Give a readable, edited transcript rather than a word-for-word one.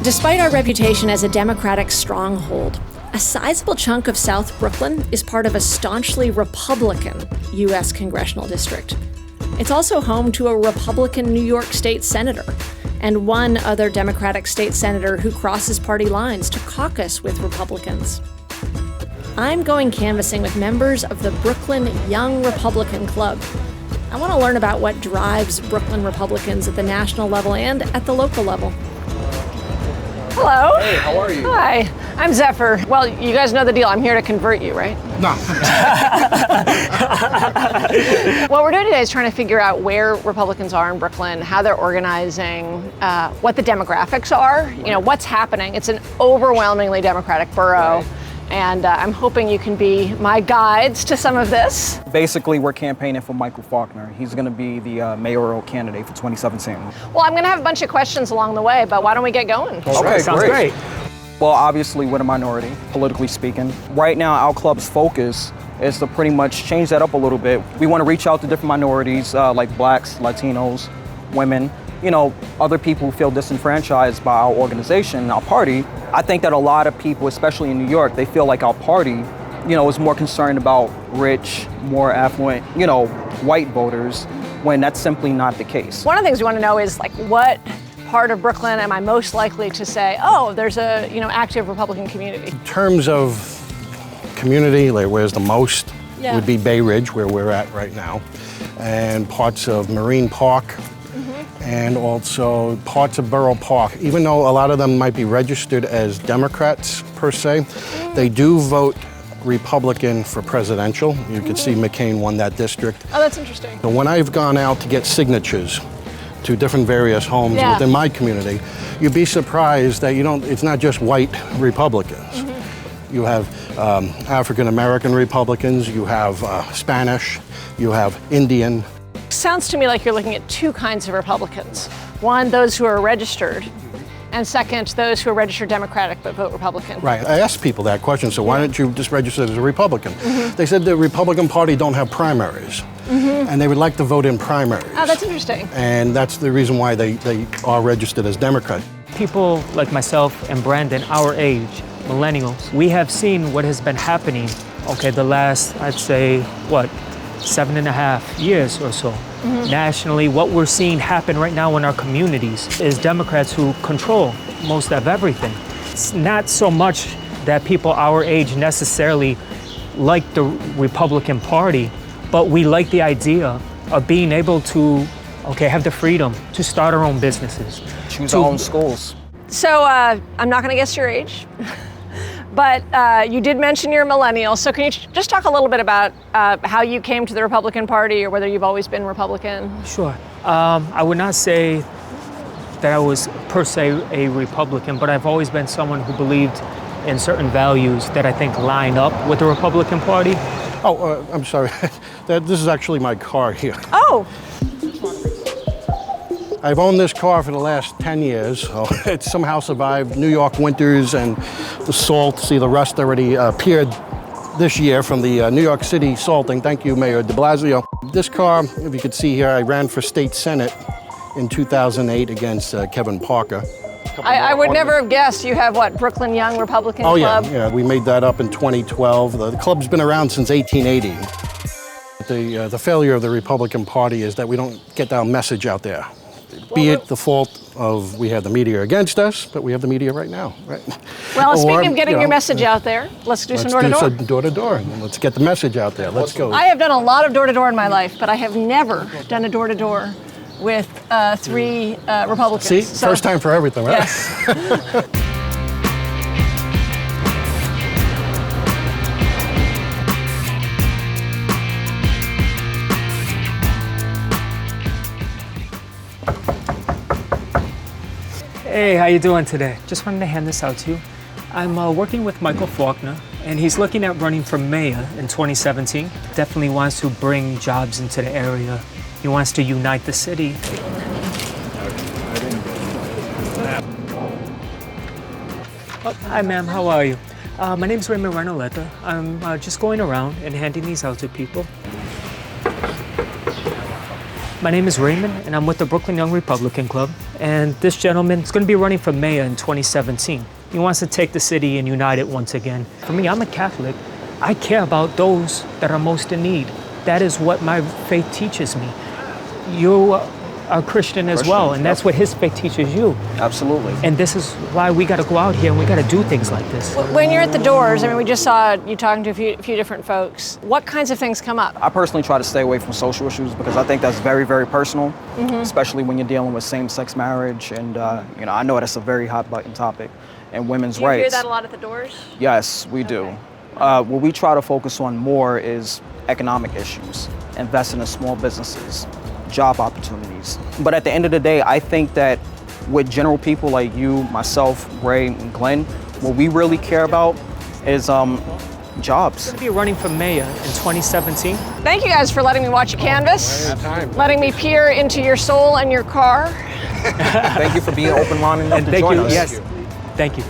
Despite our reputation as a Democratic stronghold, a sizable chunk of South Brooklyn is part of a staunchly Republican U.S. congressional district. It's also home to a Republican New York State senator and one other Democratic state senator who crosses party lines to caucus with Republicans. I'm going canvassing with members of the Brooklyn Young Republican Club. I want to learn about what drives Brooklyn Republicans at the national level and at the local level. Hello. Hey, how are you? Hi, I'm Zephyr. Well, you guys know the deal. I'm here to convert you, right? No. What we're doing today is trying to figure out where Republicans are in Brooklyn, how they're organizing, what the demographics are, what's happening. It's an overwhelmingly Democratic borough. Right. And I'm hoping you can be my guides to some of this. Basically, we're campaigning for Michael Faulkner. He's going to be the mayoral candidate for 2017. Well, I'm going to have a bunch of questions along the way, but why don't we get going? Okay, sounds great. Well, obviously, we're a minority, politically speaking. Right now, our club's focus is to pretty much change that up a little bit. We want to reach out to different minorities like Blacks, Latinos, women, other people who feel disenfranchised by our organization, our party. I think that a lot of people, especially in New York, they feel like our party, is more concerned about rich, more affluent, white voters, when that's simply not the case. One of the things we want to know is what part of Brooklyn am I most likely to say, oh, there's a, active Republican community? In terms of community, like where's the most, would be Bay Ridge, where we're at right now, and parts of Marine Park, and also parts of Borough Park. Even though a lot of them might be registered as Democrats per se, they do vote Republican for presidential. You can see McCain won that district. Oh, that's interesting. So when I've gone out to get signatures to different various homes within my community, you'd be surprised that it's not just white Republicans. You have African American Republicans, you have Spanish, you have Indian. Sounds to me like you're looking at two kinds of Republicans. One, those who are registered, and second, those who are registered Democratic but vote Republican. Right, I asked people that question, so why don't you just register as a Republican? They said the Republican Party don't have primaries, and they would like to vote in primaries. Oh, that's interesting. And that's the reason why they are registered as Democrat. People like myself and Brandon, our age, millennials, we have seen what has been happening, the last, I'd say, 7.5 years or so. Nationally, what we're seeing happen right now in our communities is Democrats who control most of everything. It's not so much that people our age necessarily like the Republican Party, but we like the idea of being able to, have the freedom to start our own businesses. Choose our own schools. So I'm not gonna guess your age. But you did mention you're a millennial, so can you just talk a little bit about how you came to the Republican Party or whether you've always been Republican? Sure. I would not say that I was per se a Republican, but I've always been someone who believed in certain values that I think line up with the Republican Party. Oh, I'm sorry. This is actually my car here. Oh. I've owned this car for the last 10 years, so it somehow survived New York winters and the salt. See, the rust already appeared this year from the New York City salting. Thank you, Mayor de Blasio. This car, if you could see here, I ran for state senate in 2008 against Kevin Parker. I would never have guessed you have, Brooklyn Young Republican Club? Oh, yeah, we made that up in 2012. The club's been around since 1880. The failure of the Republican Party is that we don't get our message out there. Be it the fault of we have the media against us, but we have the media right now, right? Well, speaking of getting your message out there, let's do some door-to-door. Let's do door-to-door. Let's get the message out there. Let's go. I have done a lot of door-to-door in my life, but I have never done a door-to-door with 3 Republicans. See, first time for everything, right? Yes. Hey, how you doing today? Just wanted to hand this out to you. I'm working with Michael Faulkner, and he's looking at running for mayor in 2017. Definitely wants to bring jobs into the area. He wants to unite the city. Oh, hi, ma'am. How are you? My name's Raymond Renoletta. I'm just going around and handing these out to people. My name is Raymond, and I'm with the Brooklyn Young Republican Club. And this gentleman is going to be running for mayor in 2017. He wants to take the city and unite it once again. For me, I'm a Catholic. I care about those that are most in need. That is what my faith teaches me. You are Christian as well, and that's what his faith teaches you. Absolutely. And this is why we got to go out here and we got to do things like this. When you're at the doors, I mean, we just saw you talking to a few different folks. What kinds of things come up? I personally try to stay away from social issues because I think that's very, very personal, especially when you're dealing with same-sex marriage. And, you know, I know that's a very hot-button topic. And women's rights. Do you hear that a lot at the doors? Yes, we do. What we try to focus on more is economic issues, investing in small businesses, job opportunities. But at the end of the day, I think that with general people like you, myself, Ray, and Glenn, what we really care about is jobs. I'm going to be running for mayor in 2017. Thank you guys for letting me watch your canvas, letting me peer into your soul and your car. Thank you for being open-minded enough to Thank join you. us. Yes. Thank you.